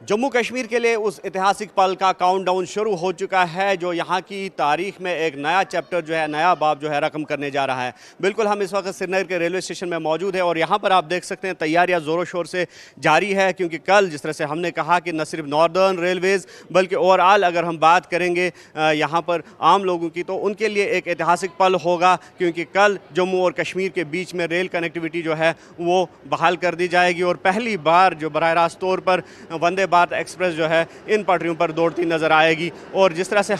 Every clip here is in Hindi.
जम्मू कश्मीर के लिए उस ऐतिहासिक पल का काउंटडाउन शुरू हो चुका है जो यहाँ की तारीख में एक नया चैप्टर जो है, नया बाब जो है रकम करने जा रहा है। बिल्कुल हम इस वक्त श्रीनगर के रेलवे स्टेशन में मौजूद है और यहाँ पर आप देख सकते हैं तैयारियाँ ज़ोरों शोर से जारी है, क्योंकि कल जिस तरह से हमने कहा कि न सिर्फ नॉर्दर्न रेलवेज़ बल्कि ओवरऑल अगर हम बात करेंगे यहाँ पर आम लोगों की, तो उनके लिए एक ऐतिहासिक पल होगा, क्योंकि कल जम्मू और कश्मीर के बीच में रेल कनेक्टिविटी जो है वो बहाल कर दी जाएगी और पहली बार जो बराह रास्त तौर पर वंदे भारत एक्सप्रेस जो है इन पटरियों पर दौड़ती नज़र आएगी। और जिस तरह से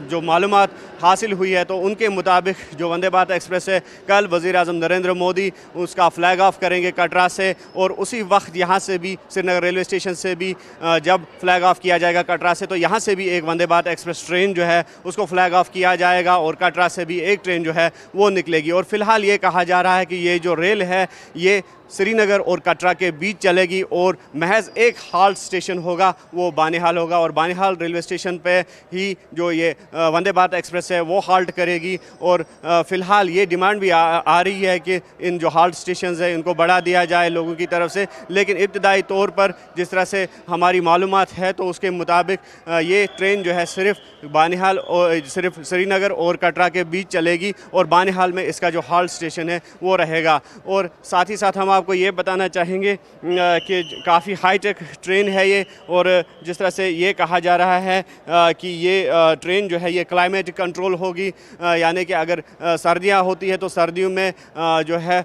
जो मालूमात हासिल हुई है तो उनके मुताबिक जो वंदे भारत एक्सप्रेस है, कल वज़ीर आज़म नरेंद्र मोदी उसका फ्लैग ऑफ करेंगे कटरा से, और उसी वक्त यहाँ से भी श्रीनगर रेलवे स्टेशन से भी जब फ्लैग ऑफ किया जाएगा कटरा से, तो यहाँ से भी एक वंदे भारत एक्सप्रेस ट्रेन जो है उसको फ्लैग ऑफ किया जाएगा और कटरा से भी एक ट्रेन जो है वो निकलेगी। और फिलहाल ये कहा जा रहा है कि ये जो रेल है ये श्रीनगर और कटरा के बीच चलेगी और महज एक हाल्ट स्टेशन होगा, वो बानिहाल होगा, और बानिहाल रेलवे स्टेशन पे ही जो ये वंदे भारत एक्सप्रेस है वो हाल्ट करेगी। और फ़िलहाल ये डिमांड भी आ रही है कि इन जो हाल्ट स्टेशंस है इनको बढ़ा दिया जाए लोगों की तरफ से, लेकिन इब्तदाई तौर पर जिस तरह से हमारी मालूमात है तो उसके मुताबिक ये ट्रेन जो है सिर्फ बानिहाल और सिर्फ श्रीनगर और कटरा के बीच चलेगी और बानिहाल में इसका जो हाल्ट स्टेशन है वो रहेगा। और साथ ही साथ हम आपको ये बताना चाहेंगे कि काफ़ी हाईटेक ट्रेन है ये, और जिस तरह से ये कहा जा रहा है कि ये ट्रेन जो है ये क्लाइमेट कंट्रोल होगी, यानी कि अगर सर्दियाँ होती है तो सर्दियों में जो है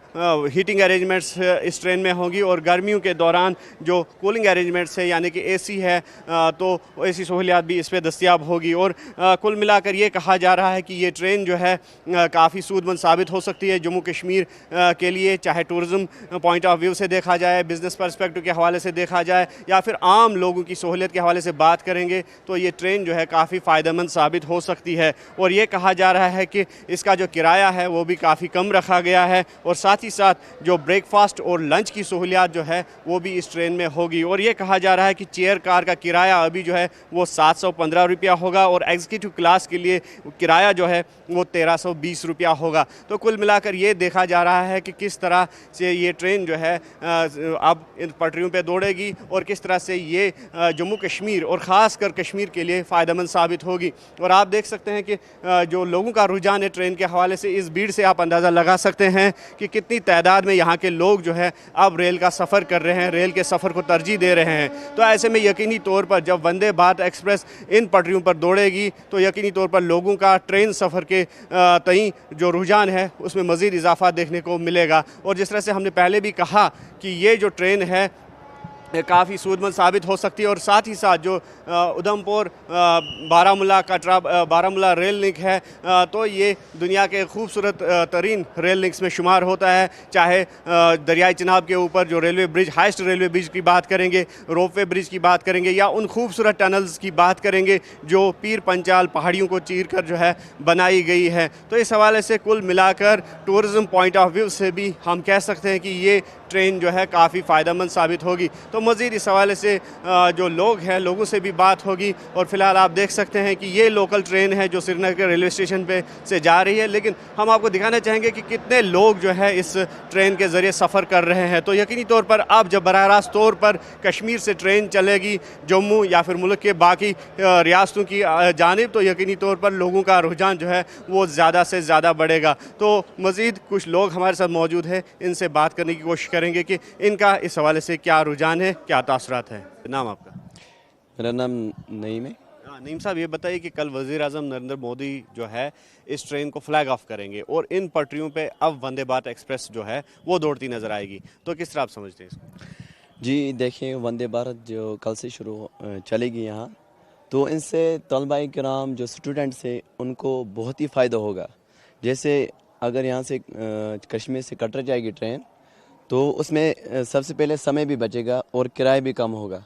हीटिंग अरेंजमेंट्स इस ट्रेन में होंगी, और गर्मियों के दौरान जो कूलिंग अरेंजमेंट्स है यानी कि एसी है तो ऐसी सहूलियात भी इस पर दस्तियाब होगी। और कुल मिलाकर ये कहा जा रहा है कि ये ट्रेन जो है काफ़ी सूदमंद साबित हो सकती है जम्मू कश्मीर के लिए, चाहे टूरिज़्म पॉइंट ऑफ व्यू से देखा जाए, बिज़नेस पर्सपेक्टिव के हवाले से देखा जाए, या फिर आम लोगों की सहूलियत के हवाले से बात करेंगे तो ये ट्रेन जो है काफ़ी फ़ायदेमंद साबित हो सकती है। और ये कहा जा रहा है कि इसका जो किराया है वो भी काफ़ी कम रखा गया है, और साथ ही साथ जो ब्रेकफास्ट और लंच की सहूलियात जो है वो भी इस ट्रेन में होगी। और ये कहा जा रहा है कि चेयर कार का किराया अभी जो है वो 715 रुपया होगा और एग्जीक्यूटिव क्लास के लिए किराया जो है वो 1320 रुपया होगा। तो कुल मिलाकर ये देखा जा रहा है कि किस तरह से ये ट्रेन जो है अब इन पटरियों पे दौड़ेगी और किस तरह से ये जम्मू कश्मीर और ख़ास कर कश्मीर के लिए फ़ायदेमंद साबित होगी। और आप देख सकते हैं कि जो लोगों का रुझान है ट्रेन के हवाले से, इस भीड़ से आप अंदाज़ा लगा सकते हैं कि कितनी तादाद में यहाँ के लोग जो है अब रेल का सफ़र कर रहे हैं, रेल के सफ़र को तरजीह दे रहे हैं। तो ऐसे में यकीनी तौर पर जब वंदे भारत एक्सप्रेस इन पटरियों पर दौड़ेगी तो यकीनी तौर पर लोगों का ट्रेन सफ़र के तई जो रुझान है उसमें मज़ीद इजाफा देखने को मिलेगा। और जिस तरह से हमने पहले भी कहा कि ये जो ट्रेन है काफ़ी सूदमंद साबित हो सकती है, और साथ ही साथ जो उधमपुर बारामूला कटरा बारामूला रेल लिंक है तो ये दुनिया के खूबसूरत तरीन रेल लिंक्स में शुमार होता है। चाहे दरियाई चिनाब के ऊपर जो railway bridge, highest railway bridge की बात करेंगे, रोपवे ब्रिज की बात करेंगे, या उन खूबसूरत टनल्स की बात करेंगे जो पीर पंचाल पहाड़ियों को चीर कर जो है बनाई गई है। तो इस हवाले से कुल मिलाकर टूरिज़्म पॉइंट ऑफ व्यू से भी हम कह सकते हैं कि ये ट्रेन जो है काफ़ी फ़ायदेमंद साबित होगी। तो मज़ीद इस हवाले से जो लोग हैं लोगों से भी बात होगी। और फ़िलहाल आप देख सकते हैं कि ये लोकल ट्रेन है जो श्रीनगर के रेलवे स्टेशन पे से जा रही है, लेकिन हम आपको दिखाना चाहेंगे कि कितने लोग जो है इस ट्रेन के ज़रिए सफ़र कर रहे हैं। तो यकीनी तौर पर अब जब बराह रास्त तौर पर कश्मीर से ट्रेन चलेगी जम्मू या फिर मुल्क के बाकी रियासतों की जानिब, तो यकीनी तौर पर लोगों का रुझान जो है वो ज़्यादा से ज़्यादा बढ़ेगा। तो मज़ीद कुछ लोग हमारे साथ मौजूद हैं, इनसे बात करने की कोशिश करेंगे कि इनका इस हवाले से क्या रुझान है, क्या तासुरात है। नाम आपका? मेरा नाम नईम है। नईम साहब, ये बताइए कि कल वज़ीर आज़म नरेंद्र मोदी जो है इस ट्रेन को फ्लैग ऑफ करेंगे और इन पटरियों पे अब वंदे भारत एक्सप्रेस जो है वो दौड़ती नज़र आएगी, तो किस तरह आप समझते हैं इसको? जी देखिए, वंदे भारत जो कल से शुरू चलेगी यहाँ, तो इनसे तलबा किराम जो स्टूडेंट्स हैं उनको बहुत ही फ़ायदा होगा। जैसे अगर यहाँ से कश्मीर से कटरा जाएगी ट्रेन तो उसमें सबसे पहले समय भी बचेगा और किराया भी कम होगा,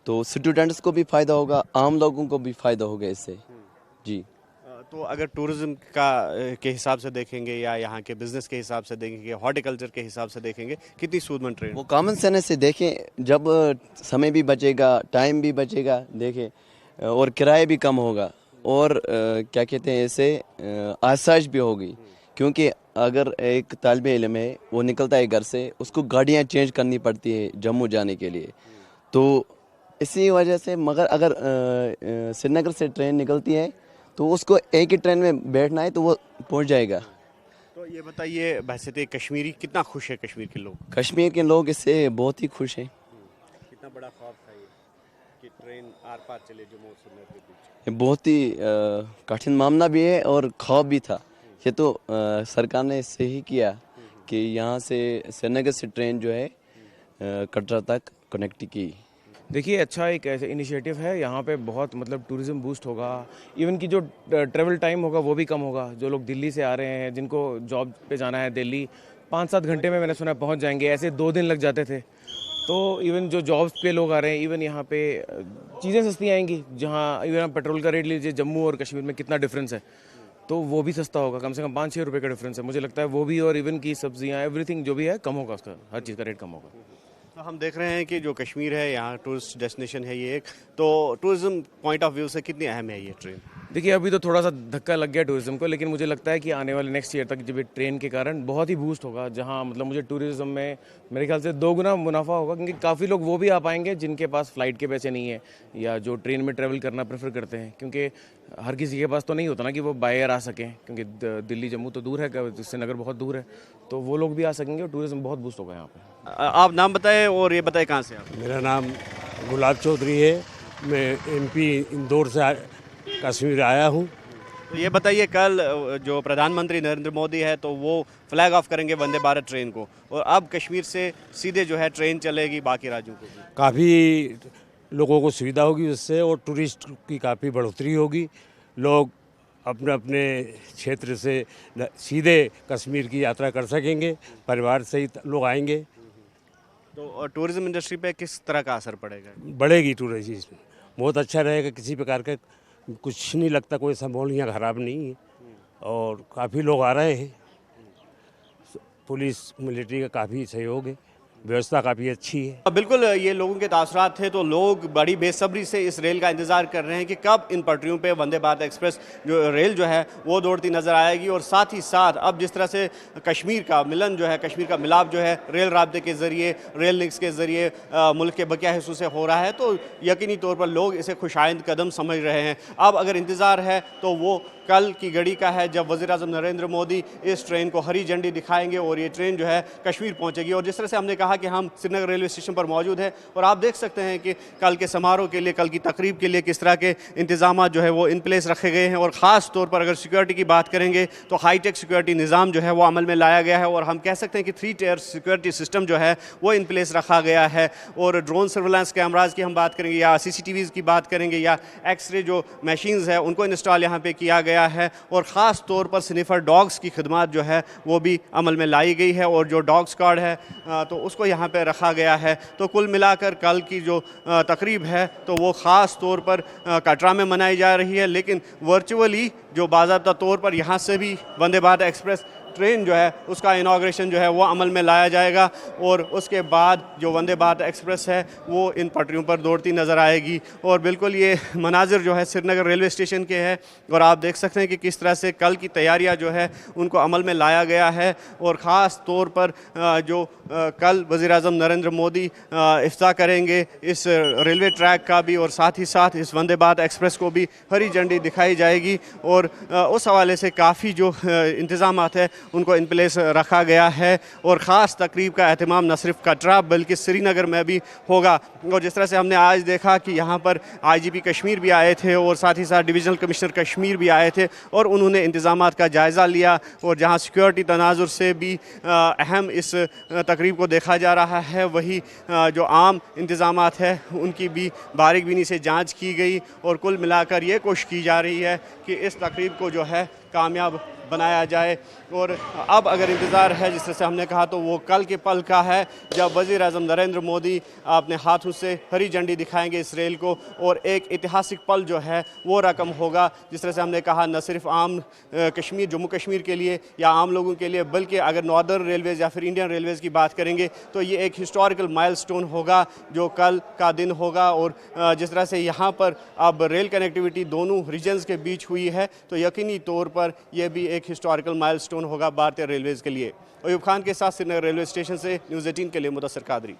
तो स्टूडेंट्स को भी फ़ायदा होगा, आम लोगों को भी फ़ायदा होगा इससे। जी तो अगर टूरिज़्म का के हिसाब से देखेंगे या यहाँ के बिज़नेस के हिसाब से देखेंगे, हॉर्टिकल्चर के हिसाब से देखेंगे, कितनी सूदमंद ट्रेन? वो कॉमन सेंस से देखें, जब समय भी बचेगा, टाइम भी बचेगा, देखें, और किराया भी कम होगा, और क्या कहते हैं इसे आसाइश भी होगी। क्योंकि अगर एक तालिब इल्म है वो निकलता है घर से, उसको गाड़ियाँ चेंज करनी पड़ती है जम्मू जाने के लिए, तो इसी वजह से मगर अगर श्रीनगर से ट्रेन निकलती है तो उसको एक ही ट्रेन में बैठना है तो वो पहुंच जाएगा। तो ये बताइए बहसीत कश्मीरी कितना खुश है कश्मीर के लोग? कश्मीर के लोग इससे बहुत ही खुश हैं। कितना बड़ा ख्वाब था ये कि ट्रेन आर पार चले जम्मू और श्रीनगर के बीच? ये बहुत ही कठिन मामला भी है और ख्वाब भी था। ये तो सरकार ने सही किया कि यहाँ से श्रीनगर से ट्रेन जो है कटरा तक कनेक्ट की। देखिए अच्छा एक ऐसे इनिशिएटिव है, यहाँ पे बहुत मतलब टूरिज़्म बूस्ट होगा। इवन की जो ट्रैवल टाइम होगा वो भी कम होगा। जो लोग दिल्ली से आ रहे हैं, जिनको जॉब पे जाना है दिल्ली, 5-7 घंटे में मैंने सुना पहुँच जाएंगे। ऐसे 2 दिन लग जाते थे। तो इवन जो जॉब्स पे लोग आ रहे हैं, इवन यहाँ पे चीज़ें सस्ती आएंगी। जहाँ इवन आप पेट्रोल का रेट लीजिए, जम्मू और कश्मीर में कितना डिफरेंस है, तो वो भी सस्ता होगा। कम से कम 5-6 रुपये का डिफरेंस है। मुझे लगता है वो भी, और इवन की सब्जियाँ एवरीथिंग जो भी है कम होगा, उसका हर चीज़ का रेट कम होगा। तो हम देख रहे हैं कि जो कश्मीर है यहाँ टूरिस्ट डेस्टिनेशन है ये एक, तो टूरिज्म पॉइंट ऑफ व्यू से कितनी अहम है ये ट्रेन? देखिए अभी तो थोड़ा सा धक्का लग गया टूरिज्म को, लेकिन मुझे लगता है कि आने वाले नेक्स्ट ईयर तक जब ये ट्रेन के कारण बहुत ही बूस्ट होगा। जहां मतलब मुझे टूरिज्म में मेरे ख्याल से 2 गुना मुनाफा होगा, क्योंकि काफ़ी लोग वो भी आ पाएंगे जिनके पास फ़्लाइट के पैसे नहीं है या जो ट्रेन में ट्रैवल करना प्रेफर करते हैं। क्योंकि हर किसी के पास तो नहीं होता ना कि वो बाय एयर आ सकें, क्योंकि दिल्ली जम्मू तो दूर है, श्रीनगर बहुत दूर है, तो वो लोग भी आ सकेंगे और टूरिज्म बहुत बूस्ट होगा यहाँ पर। आप नाम बताएं और ये बताएं कहाँ से आप? मेरा नाम गुलाब चौधरी है। मैं एमपी इंदौर से कश्मीर आया हूँ। तो ये बताइए कल जो प्रधानमंत्री नरेंद्र मोदी है तो वो फ्लैग ऑफ करेंगे वंदे भारत ट्रेन को, और अब कश्मीर से सीधे जो है ट्रेन चलेगी बाकी राज्यों को भी। काफ़ी लोगों को सुविधा होगी उससे, और टूरिस्ट की काफ़ी बढ़ोतरी होगी। लोग अपने अपने क्षेत्र से सीधे कश्मीर की यात्रा कर सकेंगे, परिवार सहित लोग आएंगे। तो टूरिज्म इंडस्ट्री पे किस तरह का असर पड़ेगा? बढ़ेगी टूरिज्म, बहुत अच्छा रहेगा। किसी प्रकार का कुछ नहीं लगता, कोई माहौल यहाँ ख़राब नहीं है, और काफ़ी लोग आ रहे हैं। पुलिस मिलिट्री का काफ़ी सहयोग है, व्यवस्था काफ़ी अच्छी है। बिल्कुल ये लोगों के तासुरात थे, तो लोग बड़ी बेसब्री से इस रेल का इंतज़ार कर रहे हैं कि कब इन पटरियों पे वंदे भारत एक्सप्रेस जो रेल जो है वो दौड़ती नज़र आएगी। और साथ ही साथ अब जिस तरह से कश्मीर का मिलन जो है, कश्मीर का मिलाप जो है रेल राब्ते के ज़रिए, रेल लिंक्स के ज़रिए मुल्क के बकिया हिस्सों से हो रहा है, तो यकीनी तौर पर लोग इसे खुशाइंद कदम समझ रहे हैं। अब अगर इंतज़ार है तो वो कल की घड़ी का है, जब वज़ीर-ए-आज़म नरेंद्र मोदी इस ट्रेन को हरी झंडी दिखाएंगे और ये ट्रेन जो है कश्मीर पहुंचेगी। और जिस तरह से हमने कहा कि हम श्रीनगर रेलवे स्टेशन पर मौजूद है, और आप देख सकते हैं कि कल के समारोह के लिए, कल की तकरीब के लिए किस तरह के इंतजाम जो है वो इन प्लेस रखे गए हैं। और ख़ास तौर पर अगर सिक्योरिटी की बात करेंगे तो हाईटेक सिक्योरिटी निज़ाम जो है वो अमल में लाया गया है, और हम कह सकते हैं कि 3 टियर सिक्योरिटी सिस्टम जो है वो इन प्लेस रखा गया है। और ड्रोन सर्विलांस कैमराज की हम बात करेंगे या CCTVs की बात करेंगे या एक्सरे जो मशीन्स है उनको इंस्टॉल यहाँ पे किया गया है। और ख़ास तौर पर स्निफर डॉग्स की खिदमत जो है वो भी अमल में लाई गई है, और जो डॉग स्क्वाड है तो उसको यहाँ पे रखा गया है। तो कुल मिलाकर कल की जो तकरीब है तो वो ख़ास तौर पर कटरा में मनाई जा रही है, लेकिन वर्चुअली जो बाज़ाब्ता तौर पर यहाँ से भी वंदे भारत एक्सप्रेस ट्रेन जो है उसका इनाग्रेशन जो है वो अमल में लाया जाएगा। और उसके बाद जो वंदे भारत एक्सप्रेस है वो इन पटरियों पर दौड़ती नज़र आएगी। और बिल्कुल ये मनाजिर जो है श्रीनगर रेलवे स्टेशन के हैं, और आप देख सकते हैं कि किस तरह से कल की तैयारियां जो है उनको अमल में लाया गया है। और ख़ास तौर पर जो कल वज़ीर-ए-आज़म नरेंद्र मोदी इफ्ताह करेंगे इस रेलवे ट्रैक का भी, और साथ ही साथ इस वंदे भारत एक्सप्रेस को भी हरी झंडी दिखाई जाएगी। और उस हवाले से काफ़ी जो इंतज़ाम है उनको इन प्लेस रखा गया है। और ख़ास तकरीब का एहतमाम न सिर्फ कटरा बल्कि श्रीनगर में भी होगा। और जिस तरह से हमने आज देखा कि यहाँ पर IGP कश्मीर भी आए थे, और साथ ही साथ डिविजनल कमिश्नर कश्मीर भी आए थे, और उन्होंने इंतज़ामात का जायज़ा लिया। और जहाँ सिक्योरिटी तनाजुर से भी अहम इस तकरीब को देखा जा रहा है, वही जो आम इंतज़ामात है उनकी भी बारीकबीनी से जाँच की गई। और कुल मिलाकर ये कोशिश की जा रही है कि इस तकरीब को जो है कामयाब बनाया जाए। और अब अगर इंतज़ार है, जिस तरह से हमने कहा, तो वो कल के पल का है जब वज़ीर-ए-आज़म नरेंद्र मोदी अपने हाथों से हरी झंडी दिखाएंगे इस रेल को, और एक ऐतिहासिक पल जो है वो रकम होगा। जिस तरह से हमने कहा, न सिर्फ आम कश्मीर, जम्मू कश्मीर के लिए या आम लोगों के लिए, बल्कि अगर नॉर्दर्न रेलवेज़ या फिर इंडियन रेलवेज़ की बात करेंगे तो ये एक हिस्टोरिकल माइलस्टोन होगा जो कल का दिन होगा। और जिस तरह से यहाँ पर अब रेल कनेक्टिविटी दोनों रीजन्स के बीच हुई है, तो यकीनी तौर पर यह भी एक हिस्टोरिकल माइलस्टोन होगा भारतीय रेलवेज़ के लिए। अयूब खान के साथ श्रीनगर रेलवे स्टेशन से न्यूज़ 18 के लिए मुदस्सिर कादरी।